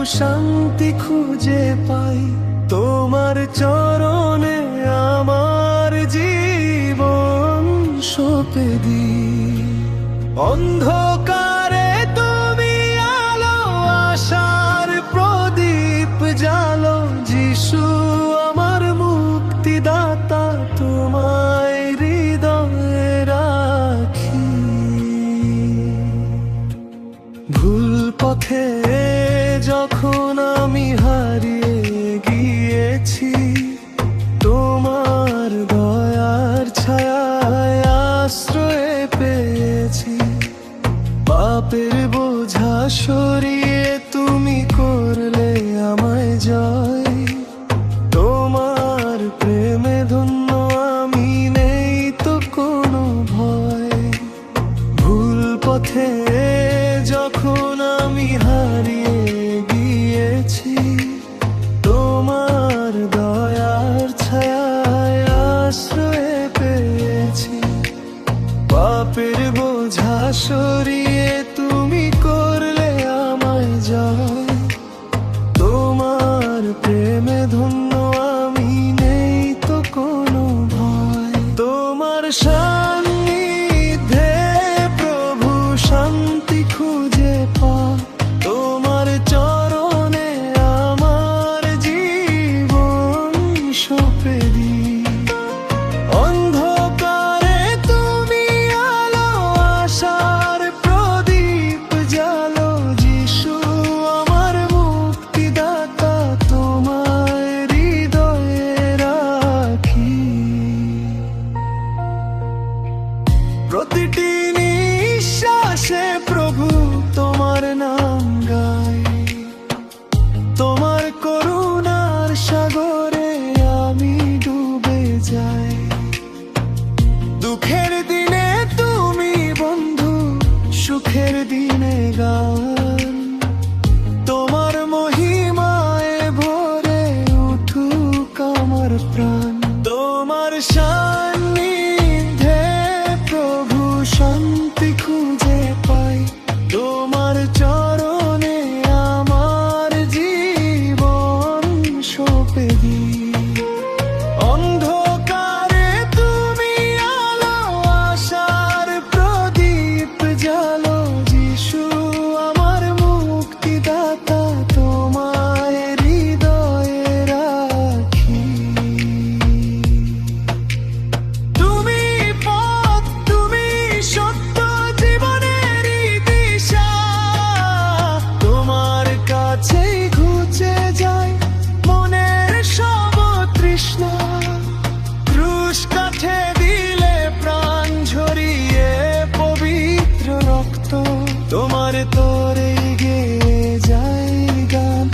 শান্তি খুঁজে পাই তোমার চরণে আমার জীবন সঁপে দিই। অন্ধকারে তুমি আলো, আশার প্রদীপ জালো। যিশু আমার মুক্তিদাতা, তোমায় হৃদয়ে রাখি। ভুল পথে যখন আমি হারিয়ে গিয়েছি, তোমার দয়ার ছায়ায় আশ্রয় পেয়েছি। পাপের বোঝা সরিয়ে তুমি করলে আমায় জয়। তোমার প্রেমে ধন্য আমি, নেই তো কোনো ভয়। ভুল পথে যখন আমি হারিয়ে গিয়েছি, তোমার দয়ার ছায়ায় আশ্রয় পেয়েছি। পাপের বোঝা সরিয়ে তুমি করলে আমায় জয়। তোমার প্রেমে ধন্য আমি, নেই তো কোনো ভয়। তোমার সান্নিধ্যে প্রভু শান্তি খুঁজে পাই। তোমার চরণে আমার জীবন সঁপে দিই। অন্ধকারে তুমি আলো, আশার প্রদীপ জালো। যিশু আমার মুক্তিদাতা, তোমায় হৃদয়ে রাখি। প্রতিটি নিঃশ্বাসে প্রভু তোমার নাম গাই। তোমার করুণার সাগরে আমি ডুবে যাই। দুঃখের দিনে তুমি বন্ধু, সুখের দিনে গান। তোমার মহিমায় ভরে উঠুক আমার প্রাণ। তোমার সান্নিধ্যে প্রভু শান্তি খুঁজে পাই। তোমার চরণে আমার জীবন সঁপে দিই। অন্ধকারে তুমি আলো, আশার প্রদীপ জালো। যিশু আমার মুক্তিদাতা, তোমায় হৃদয়ে রাখি। তুমি পথ, তুমি সত্য, জীবনেরই দিশা। তোমার কাছেই ঘুচে যায় মনের সব তৃষ্ণা। ক্রুশ কাঠে দিলে প্রাণ ঝরিয়ে পবিত্র রক্ত। তোমার তোরে গেয়ে যায় গান।